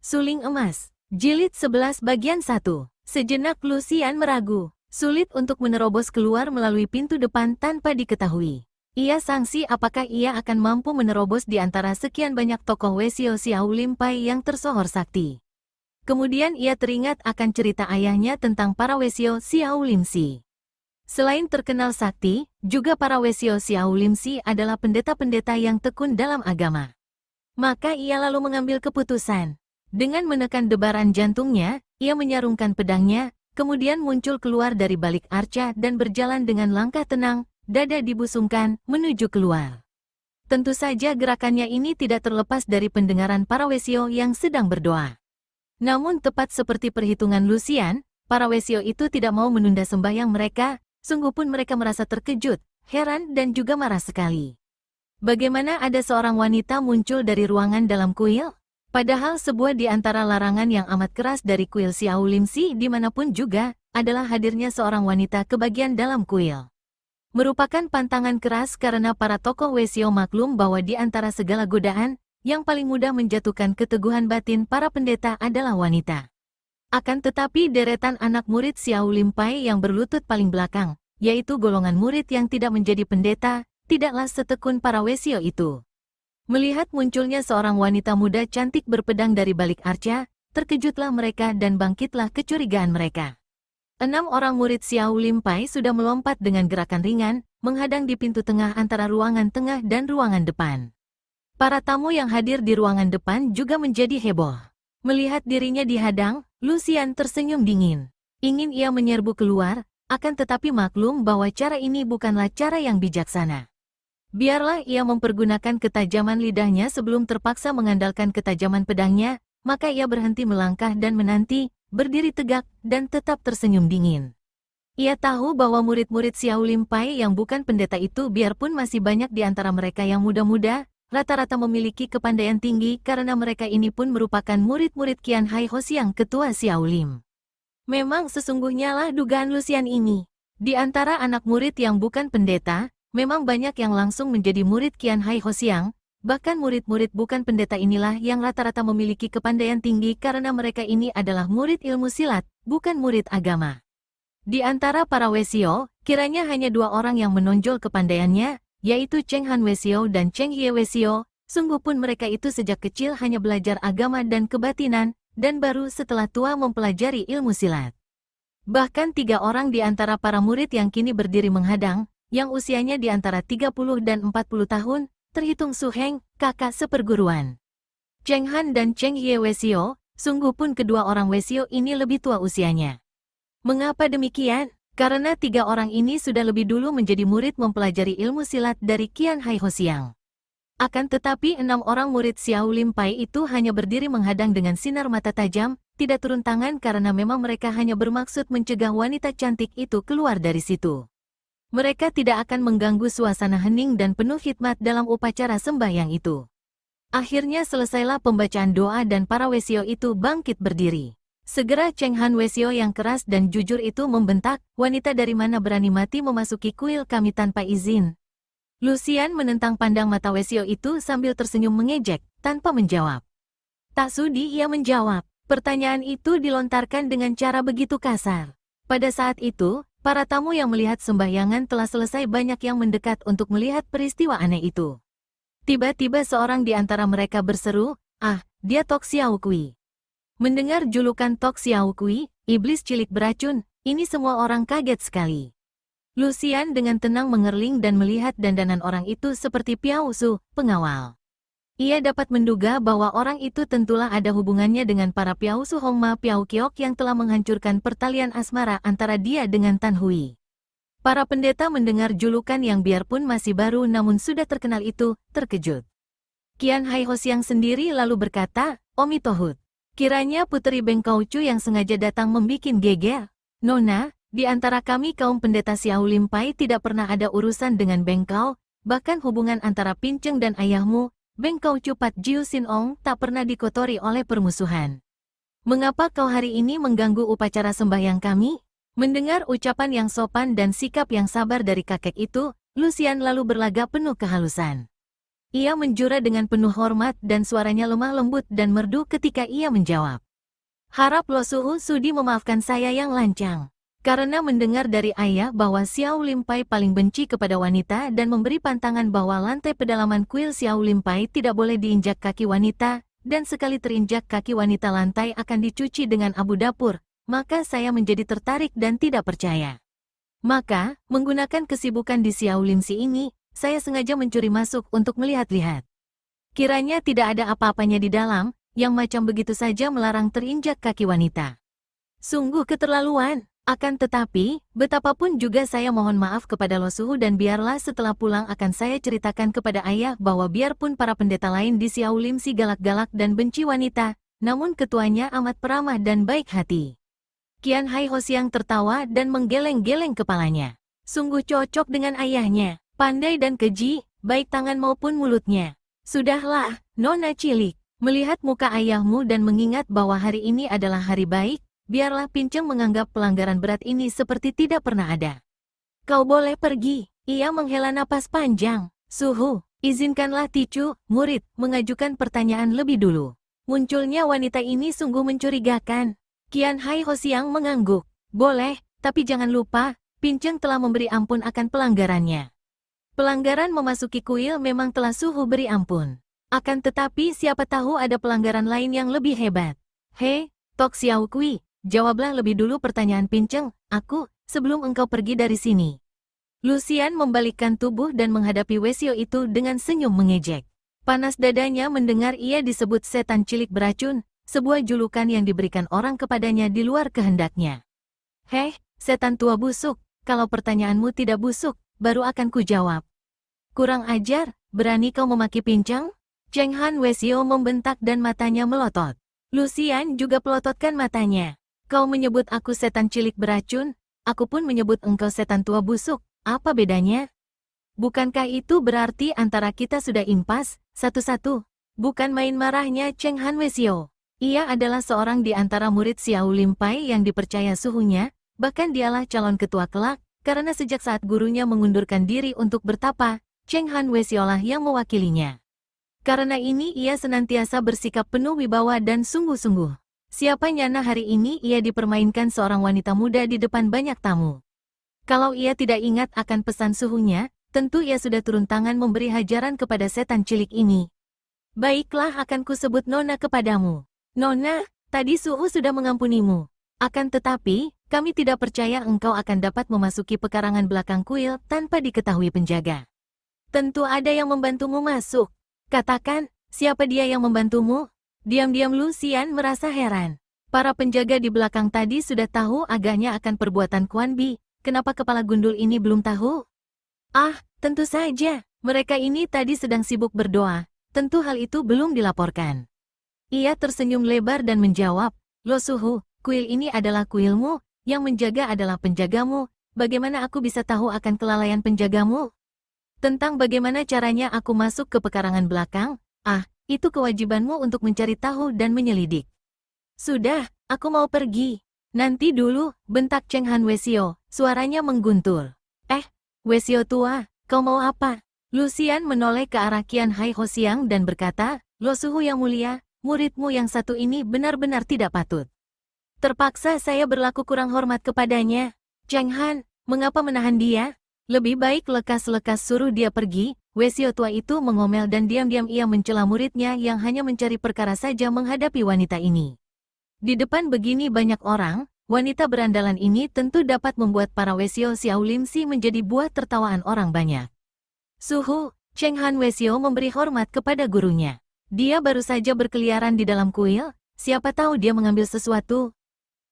Suling Emas. Jilid 11 bagian 1. Sejenak Lucian meragu. Sulit untuk menerobos keluar melalui pintu depan tanpa diketahui. Ia sangsi apakah ia akan mampu menerobos di antara sekian banyak tokoh Wesio Xiao Limpai yang tersohor sakti. Kemudian ia teringat akan cerita ayahnya tentang para Wesio Xiao Limsi. Selain terkenal sakti, juga para Wesio Xiao Limsi adalah pendeta-pendeta yang tekun dalam agama. Maka ia lalu mengambil keputusan. Dengan menekan debaran jantungnya, ia menyarungkan pedangnya, kemudian muncul keluar dari balik arca dan berjalan dengan langkah tenang, dada dibusungkan, menuju keluar. Tentu saja gerakannya ini tidak terlepas dari pendengaran para Wesio yang sedang berdoa. Namun tepat seperti perhitungan Lucian, para Wesio itu tidak mau menunda sembahyang mereka, sungguh pun mereka merasa terkejut, heran dan juga marah sekali. Bagaimana ada seorang wanita muncul dari ruangan dalam kuil? Padahal sebuah di antara larangan yang amat keras dari kuil Xiao Limsi dimanapun juga, adalah hadirnya seorang wanita ke bagian dalam kuil. Merupakan pantangan keras karena para tokoh Wesio maklum bahwa di antara segala godaan, yang paling mudah menjatuhkan keteguhan batin para pendeta adalah wanita. Akan tetapi deretan anak murid Xiao Limpai yang berlutut paling belakang, yaitu golongan murid yang tidak menjadi pendeta, tidaklah setekun para Wesio itu. Melihat munculnya seorang wanita muda cantik berpedang dari balik arca, terkejutlah mereka dan bangkitlah kecurigaan mereka. 6 orang murid Xiao Limpai sudah melompat dengan gerakan ringan, menghadang di pintu tengah antara ruangan tengah dan ruangan depan. Para tamu yang hadir di ruangan depan juga menjadi heboh. Melihat dirinya dihadang, Lucian tersenyum dingin. Ingin ia menyerbu keluar, akan tetapi maklum bahwa cara ini bukanlah cara yang bijaksana. Biarlah ia mempergunakan ketajaman lidahnya sebelum terpaksa mengandalkan ketajaman pedangnya, maka ia berhenti melangkah dan menanti, berdiri tegak, dan tetap tersenyum dingin. Ia tahu bahwa murid-murid Xiao Limpai yang bukan pendeta itu biarpun masih banyak di antara mereka yang muda-muda, rata-rata memiliki kepandaian tinggi karena mereka ini pun merupakan murid-murid Qian Hai Hosiang ketua Xiao Lim. Memang sesungguhnya lah dugaan Lucian ini. Di antara anak murid yang bukan pendeta, memang banyak yang langsung menjadi murid Qian Hai Hosiang, bahkan murid-murid bukan pendeta inilah yang rata-rata memiliki kepandaian tinggi karena mereka ini adalah murid ilmu silat, bukan murid agama. Di antara para Wesio, kiranya hanya 2 orang yang menonjol kepandaiannya, yaitu Cheng Han Wesio dan Cheng Hye Wesio, sungguh pun mereka itu sejak kecil hanya belajar agama dan kebatinan, dan baru setelah tua mempelajari ilmu silat. Bahkan 3 orang di antara para murid yang kini berdiri menghadang, yang usianya di antara 30 dan 40 tahun, terhitung Su Heng, kakak seperguruan. Cheng Han dan Cheng Hye Wesio, sungguh pun kedua orang Wesio ini lebih tua usianya. Mengapa demikian? Karena 3 orang ini sudah lebih dulu menjadi murid mempelajari ilmu silat dari Qian Hai Hosiang. Akan tetapi 6 orang murid Xiao Limpai itu hanya berdiri menghadang dengan sinar mata tajam, tidak turun tangan karena memang mereka hanya bermaksud mencegah wanita cantik itu keluar dari situ. Mereka tidak akan mengganggu suasana hening dan penuh khidmat dalam upacara sembahyang itu. Akhirnya selesailah pembacaan doa dan para Wesio itu bangkit berdiri. Segera Cheng Han Wesio yang keras dan jujur itu membentak, "Wanita dari mana berani mati memasuki kuil kami tanpa izin?" Lucian menentang pandang mata Wesio itu sambil tersenyum mengejek, tanpa menjawab. Tak sudi ia menjawab. Pertanyaan itu dilontarkan dengan cara begitu kasar. Pada saat itu, para tamu yang melihat sembahyangan telah selesai banyak yang mendekat untuk melihat peristiwa aneh itu. Tiba-tiba seorang di antara mereka berseru, "Ah, dia Tok Xiao Kui." Mendengar julukan Tok Xiao Kui, iblis cilik beracun, ini semua orang kaget sekali. Lucian dengan tenang mengerling dan melihat dandanan orang itu seperti Piao Su, pengawal. Ia dapat menduga bahwa orang itu tentulah ada hubungannya dengan para Piao Su Hongma Piao Kiok yang telah menghancurkan pertalian asmara antara dia dengan Tan Hui. Para pendeta mendengar julukan yang biarpun masih baru namun sudah terkenal itu, terkejut. Qian Hai Hosiang sendiri lalu berkata, "Omi Tohut, kiranya Puteri Beng Kaucu yang sengaja datang membikin geger. Nona, di antara kami kaum pendeta Xiao Limpai tidak pernah ada urusan dengan Beng Kau, bahkan hubungan antara Pinceng dan ayahmu, Beng Kaucu Pat Jiu Sin Ong tak pernah dikotori oleh permusuhan. Mengapa kau hari ini mengganggu upacara sembahyang kami?" Mendengar ucapan yang sopan dan sikap yang sabar dari kakek itu, Lucian lalu berlagak penuh kehalusan. Ia menjura dengan penuh hormat dan suaranya lemah lembut dan merdu ketika ia menjawab. Harap Lo Suhu sudi memaafkan saya yang lancang. Karena mendengar dari ayah bahwa Xiao Limpai paling benci kepada wanita dan memberi pantangan bahwa lantai pedalaman kuil Xiao Limpai tidak boleh diinjak kaki wanita, dan sekali terinjak kaki wanita lantai akan dicuci dengan abu dapur, maka saya menjadi tertarik dan tidak percaya. Maka, menggunakan kesibukan di Xiao Limsi ini, saya sengaja mencuri masuk untuk melihat-lihat. Kiranya tidak ada apa-apanya di dalam, yang macam begitu saja melarang terinjak kaki wanita. Sungguh keterlaluan. Akan tetapi, betapapun juga saya mohon maaf kepada Lo Suhu dan biarlah setelah pulang akan saya ceritakan kepada ayah bahwa biarpun para pendeta lain di Xiao Limsi galak-galak dan benci wanita, namun ketuanya amat peramah dan baik hati. Qian Hai Hosiang tertawa dan menggeleng-geleng kepalanya. Sungguh cocok dengan ayahnya. Pandai dan keji, baik tangan maupun mulutnya. Sudahlah, Nona cilik. Melihat muka ayahmu dan mengingat bahwa hari ini adalah hari baik, biarlah Pinceng menganggap pelanggaran berat ini seperti tidak pernah ada. Kau boleh pergi. Ia menghela napas panjang. Suhu, izinkanlah Ticu, murid, mengajukan pertanyaan lebih dulu. Munculnya wanita ini sungguh mencurigakan. Qian Hai Hosiang mengangguk. Boleh, tapi jangan lupa, Pinceng telah memberi ampun akan pelanggarannya. Pelanggaran memasuki kuil memang telah Suhu beri ampun. Akan tetapi siapa tahu ada pelanggaran lain yang lebih hebat. Hei, Tok Xiao Kui, jawablah lebih dulu pertanyaan Pinceng, sebelum engkau pergi dari sini. Lucian membalikkan tubuh dan menghadapi Wesio itu dengan senyum mengejek. Panas dadanya mendengar ia disebut setan cilik beracun, sebuah julukan yang diberikan orang kepadanya di luar kehendaknya. Heh, setan tua busuk, kalau pertanyaanmu tidak busuk, baru akan kujawab. Kurang ajar, berani kau memaki Pinceng? Cheng Han Wesio membentak dan matanya melotot. Lucian juga pelototkan matanya. Kau menyebut aku setan cilik beracun, aku pun menyebut engkau setan tua busuk, apa bedanya? Bukankah itu berarti antara kita sudah impas, satu-satu? Bukan main marahnya Cheng Han Wesio. Ia adalah seorang di antara murid Xiao Limpai yang dipercaya suhunya, bahkan dialah calon ketua kelak, karena sejak saat gurunya mengundurkan diri untuk bertapa, Cheng Han Wesio lah yang mewakilinya. Karena ini ia senantiasa bersikap penuh wibawa dan sungguh-sungguh. Siapa nyana hari ini ia dipermainkan seorang wanita muda di depan banyak tamu. Kalau ia tidak ingat akan pesan suhunya, tentu ia sudah turun tangan memberi hajaran kepada setan cilik ini. Baiklah akan kusebut Nona kepadamu. Nona, tadi Suhu sudah mengampunimu. Akan tetapi, kami tidak percaya engkau akan dapat memasuki pekarangan belakang kuil tanpa diketahui penjaga. Tentu ada yang membantumu masuk. Katakan, siapa dia yang membantumu? Diam-diam Lucian merasa heran. Para penjaga di belakang tadi sudah tahu agaknya akan perbuatan Quan Bi. Kenapa kepala gundul ini belum tahu? Ah, tentu saja. Mereka ini tadi sedang sibuk berdoa. Tentu hal itu belum dilaporkan. Ia tersenyum lebar dan menjawab, Lo Suhu, kuil ini adalah kuilmu, yang menjaga adalah penjagamu. Bagaimana aku bisa tahu akan kelalaian penjagamu? Tentang bagaimana caranya aku masuk ke pekarangan belakang, itu kewajibanmu untuk mencari tahu dan menyelidik. Sudah, aku mau pergi. Nanti dulu, bentak Cheng Han Wesio, suaranya mengguntur. Wesio tua, kau mau apa? Lucian menoleh ke arah Qian Hai Hosiang dan berkata, Lo Suhu yang mulia, muridmu yang satu ini benar-benar tidak patut. Terpaksa saya berlaku kurang hormat kepadanya. Cheng Han, mengapa menahan dia? Lebih baik lekas-lekas suruh dia pergi. Wesio tua itu mengomel dan diam-diam ia mencela muridnya yang hanya mencari perkara saja menghadapi wanita ini. Di depan begini banyak orang, wanita berandalan ini tentu dapat membuat para Wesio Xiao Limsi menjadi buah tertawaan orang banyak. Suhu, Cheng Han Wesio memberi hormat kepada gurunya. Dia baru saja berkeliaran di dalam kuil, siapa tahu dia mengambil sesuatu.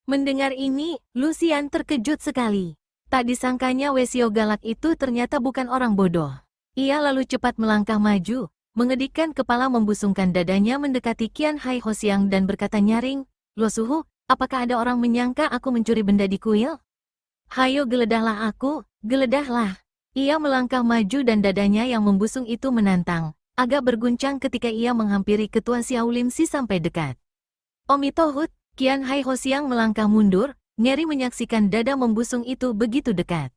Mendengar ini, Lucian terkejut sekali. Tak disangkanya Wesio galak itu ternyata bukan orang bodoh. Ia lalu cepat melangkah maju, mengedikkan kepala membusungkan dadanya mendekati Qian Hai Hosiang dan berkata nyaring, Lo Suhu, apakah ada orang menyangka aku mencuri benda di kuil? Hayo geledahlah aku, geledahlah. Ia melangkah maju dan dadanya yang membusung itu menantang, agak berguncang ketika ia menghampiri ketua Xiao Limsi sampai dekat. Omitohut, Qian Hai Hosiang melangkah mundur, ngeri menyaksikan dada membusung itu begitu dekat.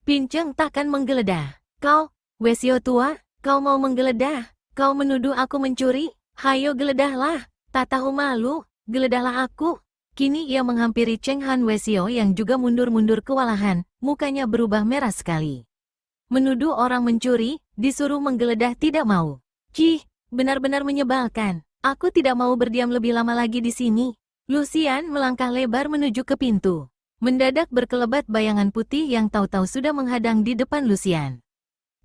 Pinceng takkan menggeledah. Kau, Wesio tua, Kau mau menggeledah? Kau menuduh aku mencuri? Hayo geledahlah, tak tahu malu, geledahlah aku. Kini ia menghampiri Cheng Han Wesio yang juga mundur-mundur kewalahan, mukanya berubah merah sekali. Menuduh orang mencuri, disuruh menggeledah tidak mau. Cih, benar-benar menyebalkan. Aku tidak mau berdiam lebih lama lagi di sini. Lucian melangkah lebar menuju ke pintu. Mendadak berkelebat bayangan putih yang tahu-tahu sudah menghadang di depan Lucian.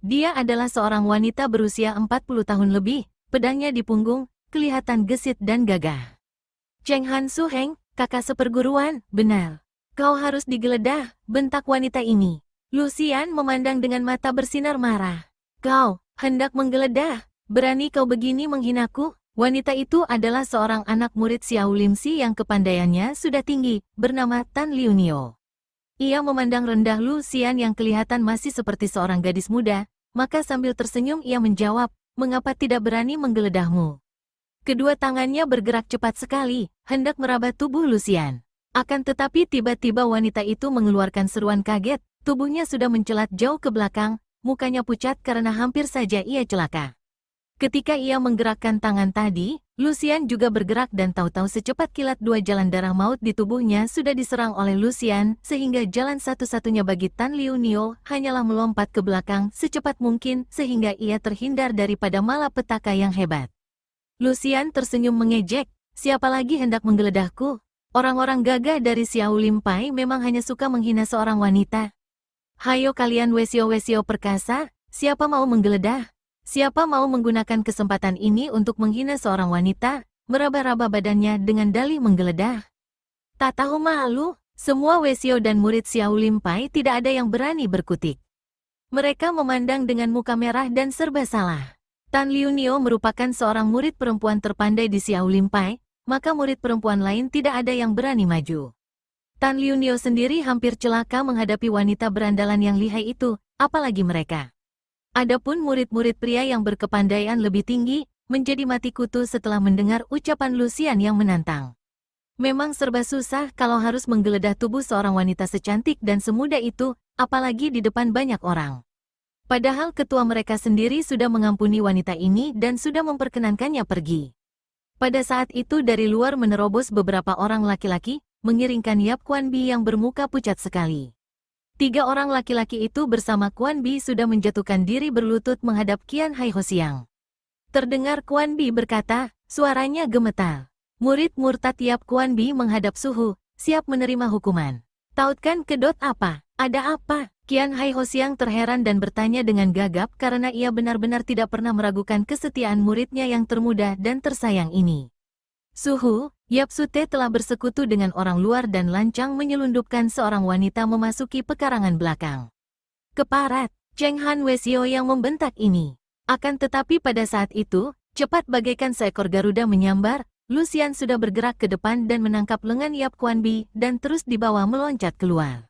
Dia adalah seorang wanita berusia 40 tahun lebih, pedangnya di punggung, kelihatan gesit dan gagah. Cheng Han Suheng, kakak seperguruan, benar. Kau harus digeledah, bentak wanita ini. Lucian memandang dengan mata bersinar marah. Kau, hendak menggeledah? Berani kau begini menghinaku? Wanita itu adalah seorang anak murid Xiao Limsi yang kepandaiannya sudah tinggi, bernama Tan Liunio. Ia memandang rendah Lucian yang kelihatan masih seperti seorang gadis muda, maka sambil tersenyum ia menjawab, mengapa tidak berani menggeledahmu? Kedua tangannya bergerak cepat sekali, hendak meraba tubuh Lucian. Akan tetapi tiba-tiba wanita itu mengeluarkan seruan kaget, tubuhnya sudah mencelat jauh ke belakang, mukanya pucat karena hampir saja ia celaka. Ketika ia menggerakkan tangan tadi, Lucian juga bergerak dan tahu-tahu secepat kilat dua jalan darah maut di tubuhnya sudah diserang oleh Lucian, sehingga jalan satu-satunya bagi Tan Liunio hanyalah melompat ke belakang secepat mungkin sehingga ia terhindar daripada malapetaka yang hebat. Lucian tersenyum mengejek, siapa lagi hendak menggeledahku? Orang-orang gagah dari Xiao Limpai memang hanya suka menghina seorang wanita. Hayo kalian wesio-wesio perkasa, siapa mau menggeledah? Siapa mau menggunakan kesempatan ini untuk menghina seorang wanita, meraba-raba badannya dengan dalih menggeledah? Tak tahu malu, semua wesio dan murid Xiao Limpai tidak ada yang berani berkutik. Mereka memandang dengan muka merah dan serba salah. Tan Liunio merupakan seorang murid perempuan terpandai di Xiao Limpai, maka murid perempuan lain tidak ada yang berani maju. Tan Liunio sendiri hampir celaka menghadapi wanita berandalan yang lihai itu, apalagi mereka. Adapun murid-murid pria yang berkepandaian lebih tinggi, menjadi mati kutu setelah mendengar ucapan Lucian yang menantang. Memang serba susah kalau harus menggeledah tubuh seorang wanita secantik dan semuda itu, apalagi di depan banyak orang. Padahal ketua mereka sendiri sudah mengampuni wanita ini dan sudah memperkenankannya pergi. Pada saat itu dari luar menerobos beberapa orang laki-laki, mengiringkan Yap Kuan Bi yang bermuka pucat sekali. 3 orang laki-laki itu bersama Kuan Bi sudah menjatuhkan diri berlutut menghadap Qian Hai Hosiang. Terdengar Kuan Bi berkata, suaranya gemetar. Murid murtad Yap Kuan Bi menghadap suhu, siap menerima hukuman. Tautkan kedot apa? Ada apa? Qian Hai Hosiang terheran dan bertanya dengan gagap karena ia benar-benar tidak pernah meragukan kesetiaan muridnya yang termuda dan tersayang ini. Suhu, Yap Sute telah bersekutu dengan orang luar dan lancang menyelundupkan seorang wanita memasuki pekarangan belakang. Keparat, Cheng Han Wesio yang membentak ini. Akan tetapi pada saat itu, cepat bagaikan seekor Garuda menyambar, Lucian sudah bergerak ke depan dan menangkap lengan Yap Kuan Bi dan terus dibawa meloncat keluar.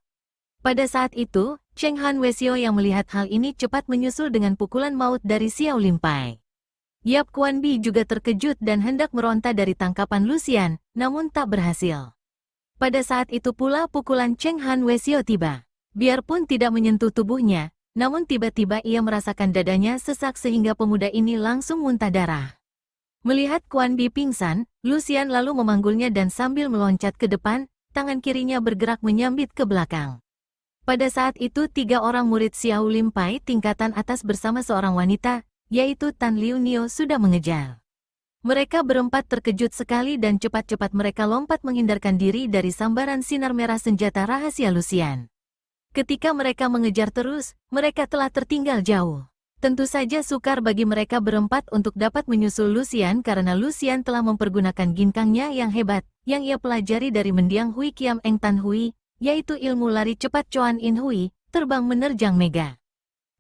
Pada saat itu, Cheng Han Wesio yang melihat hal ini cepat menyusul dengan pukulan maut dari Xiao Limpai. Yap Kuan Bi juga terkejut dan hendak meronta dari tangkapan Lucian, namun tak berhasil. Pada saat itu pula pukulan Cheng Han Wesio tiba. Biarpun tidak menyentuh tubuhnya, namun tiba-tiba ia merasakan dadanya sesak sehingga pemuda ini langsung muntah darah. Melihat Kuan Bi pingsan, Lucian lalu memanggulnya dan sambil meloncat ke depan, tangan kirinya bergerak menyambit ke belakang. Pada saat itu 3 orang murid Xiao Limpai tingkatan atas bersama seorang wanita, yaitu Tan Liunio sudah mengejar. Mereka berempat terkejut sekali dan cepat-cepat mereka lompat menghindarkan diri dari sambaran sinar merah senjata rahasia Lucian. Ketika mereka mengejar terus, mereka telah tertinggal jauh. Tentu saja sukar bagi mereka berempat untuk dapat menyusul Lucian karena Lucian telah mempergunakan ginkangnya yang hebat, yang ia pelajari dari mendiang Hui Kiam Eng Tan Hui, yaitu ilmu lari cepat Chuan In Hui, terbang menerjang mega.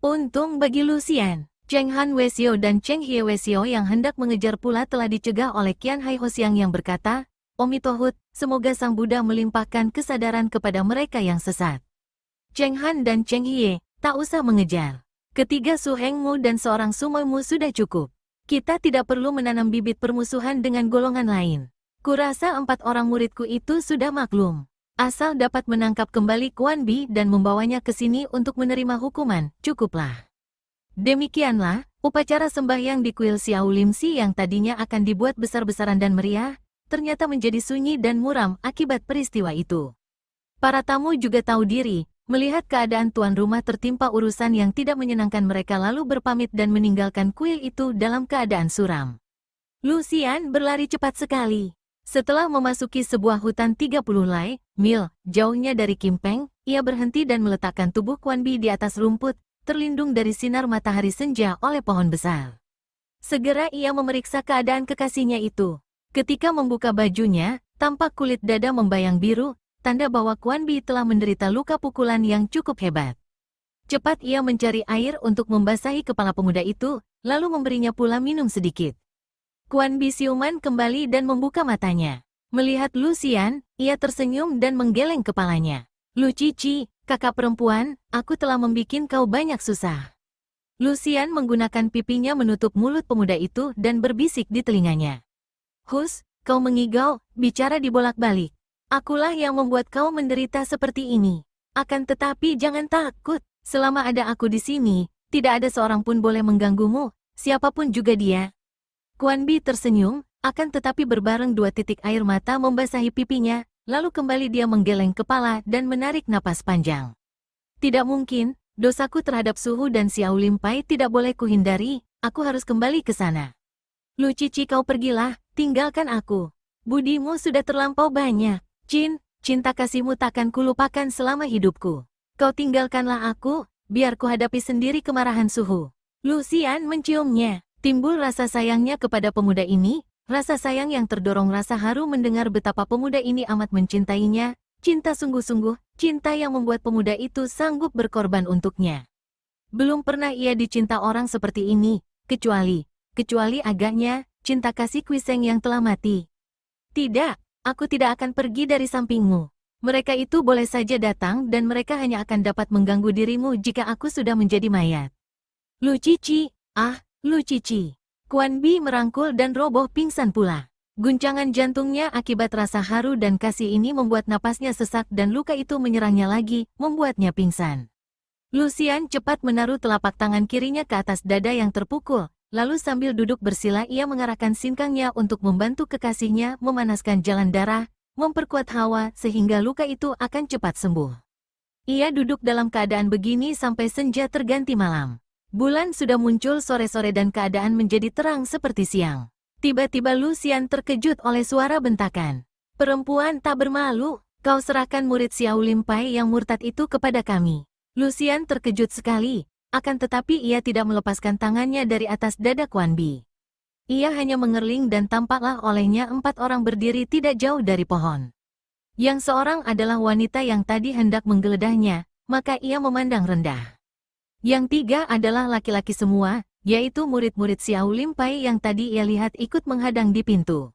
Untung bagi Lucian, Cheng Han Wesio dan Cheng Hie Wesio yang hendak mengejar pula telah dicegah oleh Qian Hai Hosiang yang berkata, Omitohut, semoga Sang Buddha melimpahkan kesadaran kepada mereka yang sesat. Cheng Han dan Cheng Hie, tak usah mengejar. Ketiga Su Hengmu dan seorang Sumoimu sudah cukup. Kita tidak perlu menanam bibit permusuhan dengan golongan lain. Kurasa 4 orang muridku itu sudah maklum. Asal dapat menangkap kembali Kuan Bi dan membawanya ke sini untuk menerima hukuman, cukuplah. Demikianlah, Upacara sembahyang di kuil Xiao Limsi yang tadinya akan dibuat besar-besaran dan meriah, ternyata menjadi sunyi dan muram akibat peristiwa itu. Para tamu juga tahu diri, melihat keadaan tuan rumah tertimpa urusan yang tidak menyenangkan mereka lalu berpamit dan meninggalkan kuil itu dalam keadaan suram. Lucian berlari cepat sekali. Setelah memasuki sebuah hutan 30 mil jauhnya dari Kimpeng, ia berhenti dan meletakkan tubuh Quan Bi di atas rumput, terlindung dari sinar matahari senja oleh pohon besar. Segera ia memeriksa keadaan kekasihnya itu. Ketika membuka bajunya, tampak kulit dada membayang biru, tanda bahwa Quan Bi telah menderita luka pukulan yang cukup hebat. Cepat ia mencari air untuk membasahi kepala pemuda itu, lalu memberinya pula minum sedikit. Quan Bi siuman kembali dan membuka matanya. Melihat Lucian, ia tersenyum dan menggeleng kepalanya. "Lu Cici, kakak perempuan, aku telah membikin kau banyak susah." Lucian menggunakan pipinya menutup mulut pemuda itu dan berbisik di telinganya. "Hus, kau mengigau, bicara dibolak-balik. Akulah yang membuat kau menderita seperti ini. Akan tetapi jangan takut, selama ada aku di sini, tidak ada seorang pun boleh mengganggumu, siapapun juga dia." Quan Bi tersenyum, akan tetapi berbareng dua titik air mata membasahi pipinya, lalu kembali dia menggeleng kepala dan menarik napas panjang. "Tidak mungkin, dosaku terhadap Suhu dan Xiao Limpai tidak boleh kuhindari, aku harus kembali ke sana. Lu Cici kau pergilah, tinggalkan aku. Budimu sudah terlampau banyak. Cinta kasihmu takkan kulupakan selama hidupku. Kau tinggalkanlah aku, biar ku hadapi sendiri kemarahan Suhu." Lucian menciumnya. Timbul rasa sayangnya kepada pemuda ini, rasa sayang yang terdorong rasa haru mendengar betapa pemuda ini amat mencintainya, cinta sungguh-sungguh, cinta yang membuat pemuda itu sanggup berkorban untuknya. Belum pernah ia dicinta orang seperti ini, kecuali agaknya, cinta kasih Kwiseng yang telah mati. "Tidak, aku tidak akan pergi dari sampingmu. Mereka itu boleh saja datang dan mereka hanya akan dapat mengganggu dirimu jika aku sudah menjadi mayat." Lu Cici, Lu Cici. Quan Bi merangkul dan roboh pingsan pula. Guncangan jantungnya akibat rasa haru dan kasih ini membuat napasnya sesak dan luka itu menyerangnya lagi, membuatnya pingsan. Lucian cepat menaruh telapak tangan kirinya ke atas dada yang terpukul, lalu sambil duduk bersila ia mengarahkan sinkangnya untuk membantu kekasihnya memanaskan jalan darah, memperkuat hawa sehingga luka itu akan cepat sembuh. Ia duduk dalam keadaan begini sampai senja terganti malam. Bulan sudah muncul sore-sore dan keadaan menjadi terang seperti siang. Tiba-tiba Lucian terkejut oleh suara bentakan. "Perempuan tak bermalu, kau serahkan murid Xiao Limpai yang murtad itu kepada kami." Lucian terkejut sekali, akan tetapi ia tidak melepaskan tangannya dari atas dada Quan Bi. Ia hanya mengerling dan tampaklah olehnya 4 orang berdiri tidak jauh dari pohon. Yang seorang adalah wanita yang tadi hendak menggeledahnya, maka ia memandang rendah. Yang 3 adalah laki-laki semua, yaitu murid-murid Xiao Limpai yang tadi ia lihat ikut menghadang di pintu.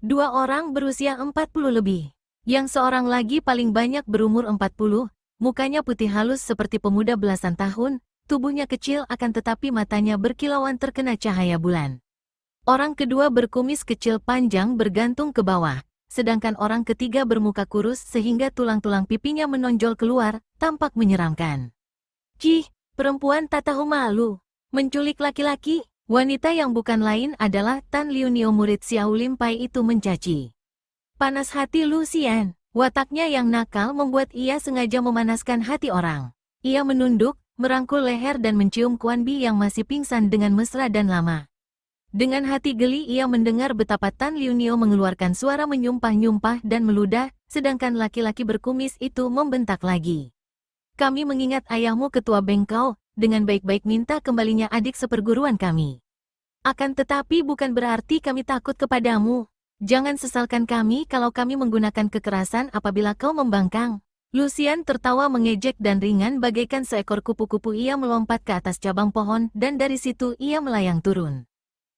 2 orang berusia 40 lebih. Yang seorang lagi paling banyak berumur 40, mukanya putih halus seperti pemuda belasan tahun, tubuhnya kecil akan tetapi matanya berkilauan terkena cahaya bulan. Orang kedua berkumis kecil panjang bergantung ke bawah, sedangkan orang ketiga bermuka kurus sehingga tulang-tulang pipinya menonjol keluar, tampak menyeramkan. "Cih, perempuan tak tahu malu, menculik laki-laki." Wanita yang bukan lain adalah Tan Liunio murid Xiao Limpai itu mencaci. Panas hati Lucian, wataknya yang nakal membuat ia sengaja memanaskan hati orang. Ia menunduk, merangkul leher dan mencium Quan Bi yang masih pingsan dengan mesra dan lama. Dengan hati geli ia mendengar betapa Tan Liunio mengeluarkan suara menyumpah-nyumpah dan meludah, sedangkan laki-laki berkumis itu membentak lagi. "Kami mengingat ayahmu ketua bengkau, dengan baik-baik minta kembalinya adik seperguruan kami. Akan tetapi bukan berarti kami takut kepadamu. Jangan sesalkan kami kalau kami menggunakan kekerasan apabila kau membangkang." Lucian tertawa mengejek dan ringan bagaikan seekor kupu-kupu ia melompat ke atas cabang pohon dan dari situ ia melayang turun.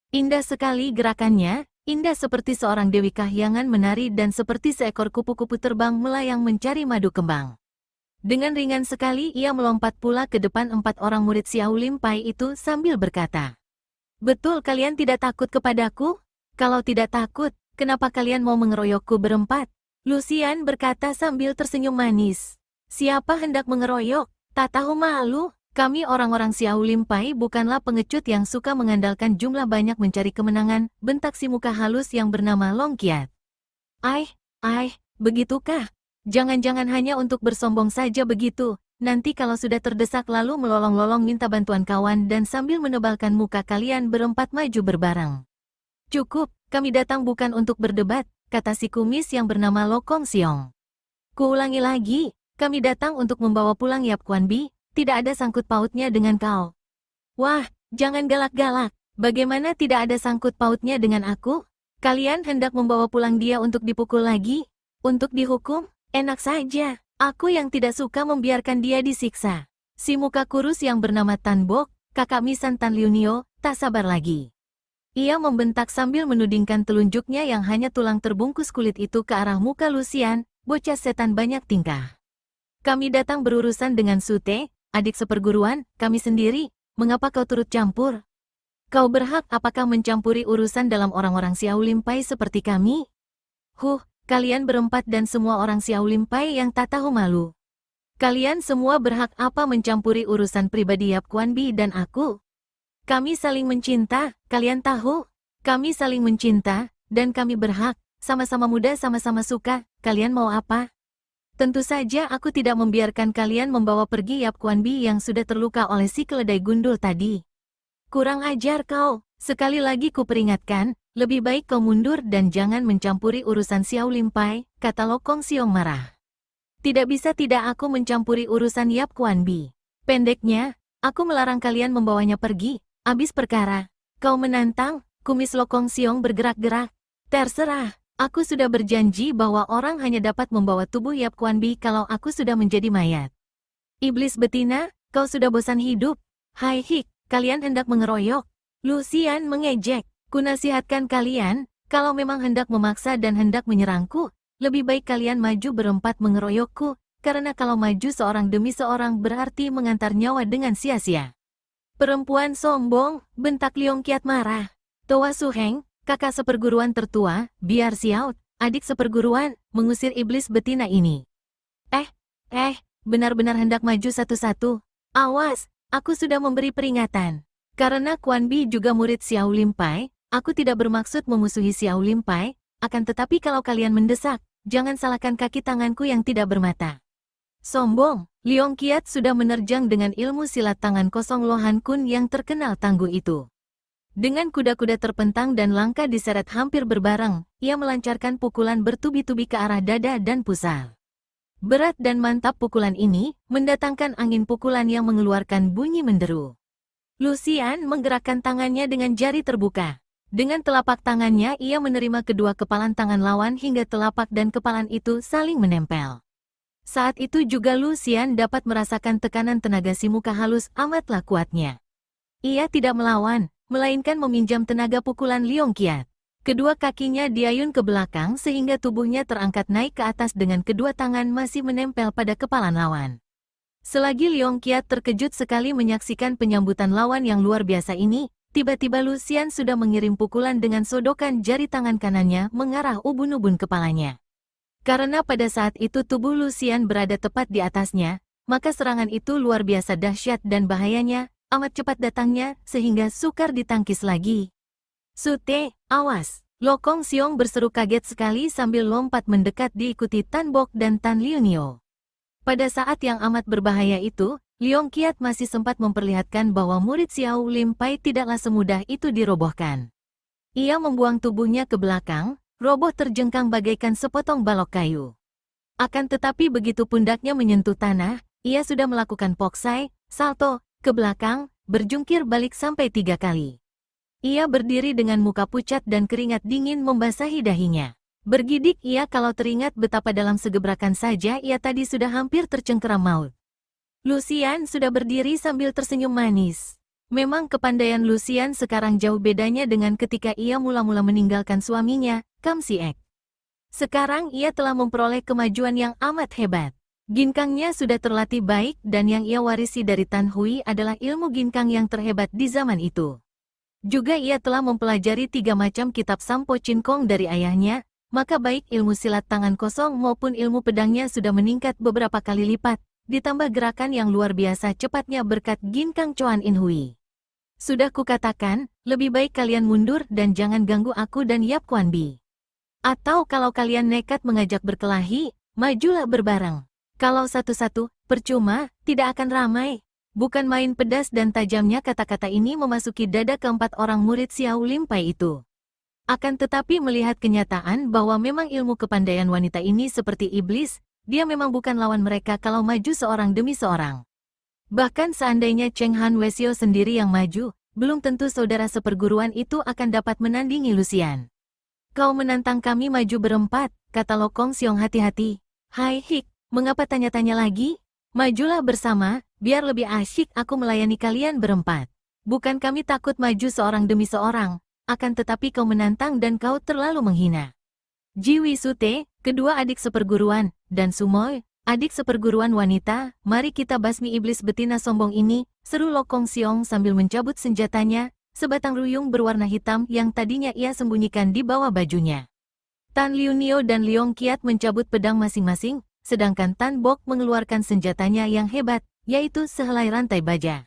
Indah sekali gerakannya, indah seperti seorang dewi kahyangan menari dan seperti seekor kupu-kupu terbang melayang mencari madu kembang. Dengan ringan sekali ia melompat pula ke depan 4 orang murid Xiao Limpai itu sambil berkata, "Betul kalian tidak takut kepadaku? Kalau tidak takut, kenapa kalian mau mengeroyokku berempat?" Lucian berkata sambil tersenyum manis. "Siapa hendak mengeroyok? Tak tahu malu?" Kami orang-orang Xiao Limpai bukanlah pengecut yang suka mengandalkan jumlah banyak mencari kemenangan, bentak si muka halus yang bernama Long Qiat. Begitukah? Jangan-jangan hanya untuk bersombong saja begitu. Nanti kalau sudah terdesak lalu melolong-lolong minta bantuan kawan dan sambil menebalkan muka kalian berempat maju berbareng. Cukup, kami datang bukan untuk berdebat, kata si kumis yang bernama Lo Kong Siong. Kuulangi lagi, kami datang untuk membawa pulang Yap Kuan Bi, tidak ada sangkut pautnya dengan kau. Wah, jangan galak-galak, bagaimana tidak ada sangkut pautnya dengan aku? Kalian hendak membawa pulang dia untuk dipukul lagi? Untuk dihukum? Enak saja. Aku yang tidak suka membiarkan dia disiksa. Si muka kurus yang bernama Tan Bok, kakak misan Tan Liunio, tak sabar lagi. Ia membentak sambil menudingkan telunjuknya yang hanya tulang terbungkus kulit itu ke arah muka Lucian, bocah setan banyak tingkah. Kami datang berurusan dengan Sute, adik seperguruan, kami sendiri, mengapa kau turut campur? Kau berhak apakah mencampuri urusan dalam orang-orang Xiao Limpai seperti kami? Kalian berempat dan semua orang Xiao Limpai yang tak tahu malu. Kalian semua berhak apa mencampuri urusan pribadi Yap Kuan Bi dan aku? Kami saling mencinta, kalian tahu? Kami saling mencinta, dan kami berhak, sama-sama muda sama-sama suka, kalian mau apa? Tentu saja aku tidak membiarkan kalian membawa pergi Yap Kuan Bi yang sudah terluka oleh si keledai gundul tadi. Kurang ajar kau, sekali lagi kuperingatkan, lebih baik kau mundur dan jangan mencampuri urusan Xiao Limpai, kata Lo Kong Siong marah. Tidak bisa tidak aku mencampuri urusan Yap Kuan Bi. Pendeknya, aku melarang kalian membawanya pergi, habis perkara. Kau menantang, kumis Lo Kong Siong bergerak-gerak. Terserah, aku sudah berjanji bahwa orang hanya dapat membawa tubuh Yap Kuan Bi kalau aku sudah menjadi mayat. Iblis betina, kau sudah bosan hidup? Hai hik, kalian hendak mengeroyok. Lucian mengejek. Kunasihatkan kalian, kalau memang hendak memaksa dan hendak menyerangku, lebih baik kalian maju berempat mengeroyokku, karena kalau maju seorang demi seorang berarti mengantar nyawa dengan sia-sia. Perempuan sombong, bentak Leong Qiat marah. Toa Su Heng, kakak seperguruan tertua, biar Xiao, adik seperguruan, mengusir iblis betina ini. Benar-benar hendak maju satu-satu. Awas, aku sudah memberi peringatan. Karena Kuan Bi juga murid Xiao Limpai, aku tidak bermaksud memusuhi Xiao Limpai, akan tetapi kalau kalian mendesak, jangan salahkan kaki tanganku yang tidak bermata. Sombong, Leong Qiat sudah menerjang dengan ilmu silat tangan kosong Lo Han Kun yang terkenal tangguh itu. Dengan kuda-kuda terpentang dan langkah diseret hampir berbareng, ia melancarkan pukulan bertubi-tubi ke arah dada dan pusar. Berat dan mantap pukulan ini, mendatangkan angin pukulan yang mengeluarkan bunyi menderu. Lucian menggerakkan tangannya dengan jari terbuka. Dengan telapak tangannya ia menerima kedua kepalan tangan lawan hingga telapak dan kepalan itu saling menempel. Saat itu juga Lucian dapat merasakan tekanan tenaga si muka halus amatlah kuatnya. Ia tidak melawan, melainkan meminjam tenaga pukulan Leong Qiat. Kedua kakinya diayun ke belakang sehingga tubuhnya terangkat naik ke atas dengan kedua tangan masih menempel pada kepalan lawan. Selagi Leong Qiat terkejut sekali menyaksikan penyambutan lawan yang luar biasa ini, tiba-tiba Lucian sudah mengirim pukulan dengan sodokan jari tangan kanannya mengarah ubun-ubun kepalanya. Karena pada saat itu tubuh Lucian berada tepat di atasnya, maka serangan itu luar biasa dahsyat dan bahayanya, amat cepat datangnya, sehingga sukar ditangkis lagi. Sute, awas! Lo Kong Siong berseru kaget sekali sambil lompat mendekat diikuti Tan Bok dan Tan Liunio. Pada saat yang amat berbahaya itu, Leong Qiat masih sempat memperlihatkan bahwa murid Xiao Limpai tidaklah semudah itu dirobohkan. Ia membuang tubuhnya ke belakang, roboh terjengkang bagaikan sepotong balok kayu. Akan tetapi begitu pundaknya menyentuh tanah, ia sudah melakukan poksai, salto, ke belakang, berjungkir balik sampai 3 kali. Ia berdiri dengan muka pucat dan keringat dingin membasahi dahinya. Bergidik ia kalau teringat betapa dalam segebrakan saja ia tadi sudah hampir tercengkeram maut. Lucian sudah berdiri sambil tersenyum manis. Memang kepandaian Lucian sekarang jauh bedanya dengan ketika ia mula-mula meninggalkan suaminya, Kam Siek. Sekarang ia telah memperoleh kemajuan yang amat hebat. Ginkangnya sudah terlatih baik dan yang ia warisi dari Tan Hui adalah ilmu ginkang yang terhebat di zaman itu. Juga ia telah mempelajari 3 macam kitab Sampo Chin Kong dari ayahnya, maka baik ilmu silat tangan kosong maupun ilmu pedangnya sudah meningkat beberapa kali lipat. ditambah gerakan yang luar biasa cepatnya berkat Ginkang Chuan In Hui. Sudah kukatakan, lebih baik kalian mundur dan jangan ganggu aku dan Yap Kuan Bi. Atau kalau kalian nekat mengajak berkelahi, majulah berbareng. Kalau satu-satu, percuma, tidak akan ramai. Bukan main pedas dan tajamnya kata-kata ini memasuki dada keempat orang murid Xiao Lim Pai itu. Akan tetapi melihat kenyataan bahwa memang ilmu kepandaian wanita ini seperti iblis, dia memang bukan lawan mereka kalau maju seorang demi seorang. Bahkan seandainya Cheng Han Wesio sendiri yang maju, belum tentu saudara seperguruan itu akan dapat menandingi Lucian. Kau menantang kami maju berempat, kata Lo Kong Siong hati-hati. Hai Hik, mengapa tanya-tanya lagi? Majulah bersama, biar lebih asyik aku melayani kalian berempat. Bukan kami takut maju seorang demi seorang, akan tetapi kau menantang dan kau terlalu menghina. Ji Wisute, kedua adik seperguruan, dan Sumoy, adik seperguruan wanita, mari kita basmi iblis betina sombong ini, seru Lo Kong Siong sambil mencabut senjatanya, sebatang ruyung berwarna hitam yang tadinya ia sembunyikan di bawah bajunya. Tan Liu Nio dan Leong Kiat mencabut pedang masing-masing, sedangkan Tan Bok mengeluarkan senjatanya yang hebat, yaitu sehelai rantai baja.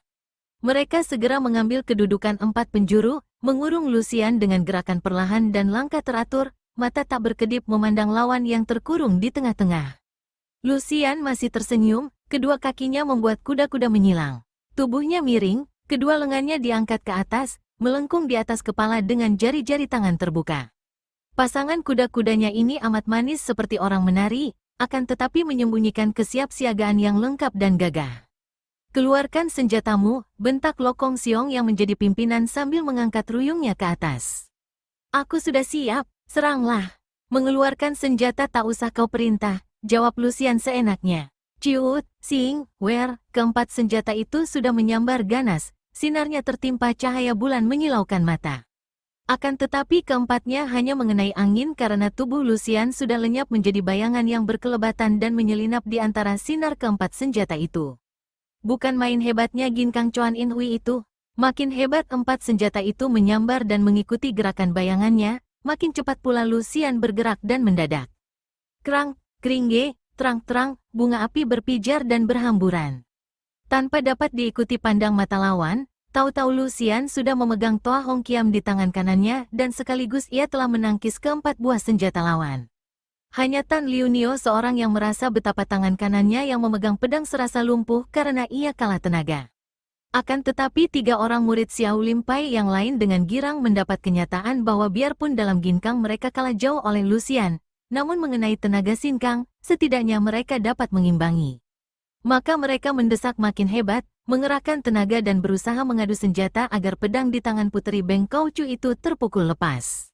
Mereka segera mengambil kedudukan empat penjuru, mengurung Lucian dengan gerakan perlahan dan langkah teratur, mata tak berkedip memandang lawan yang terkurung di tengah-tengah. Lucian masih tersenyum, kedua kakinya membuat kuda-kuda menyilang. Tubuhnya miring, kedua lengannya diangkat ke atas, melengkung di atas kepala dengan jari-jari tangan terbuka. Pasangan kuda-kudanya ini amat manis seperti orang menari, akan tetapi menyembunyikan kesiapsiagaan yang lengkap dan gagah. Keluarkan senjatamu, bentak Lo Kong Siong yang menjadi pimpinan sambil mengangkat ruyungnya ke atas. Aku sudah siap, seranglah. Mengeluarkan senjata tak usah kau perintah, jawab Lucian seenaknya. Ciut, Sing, Wer, keempat senjata itu sudah menyambar ganas, sinarnya tertimpa cahaya bulan menyilaukan mata. Akan tetapi keempatnya hanya mengenai angin karena tubuh Lucian sudah lenyap menjadi bayangan yang berkelebatan dan menyelinap di antara sinar keempat senjata itu. Bukan main hebatnya Ginkang Chuan In Hui itu. Makin hebat empat senjata itu menyambar dan mengikuti gerakan bayangannya, makin cepat pula Lucian bergerak dan mendadak. Krang, kringge, terang-terang, bunga api berpijar dan berhamburan. Tanpa dapat diikuti pandang mata lawan, tahu-tahu Lucian sudah memegang Toa Hong Kiam di tangan kanannya dan sekaligus ia telah menangkis keempat buah senjata lawan. Hanya Tan Liu Nio seorang yang merasa betapa tangan kanannya yang memegang pedang serasa lumpuh karena ia kalah tenaga. Akan tetapi tiga orang murid Xiao Lim Pai yang lain dengan girang mendapat kenyataan bahwa biarpun dalam ginkang mereka kalah jauh oleh Lucian, namun mengenai tenaga sinkang, setidaknya mereka dapat mengimbangi. Maka mereka mendesak makin hebat, mengerahkan tenaga dan berusaha mengadu senjata agar pedang di tangan Puteri Beng Kau Chu itu terpukul lepas.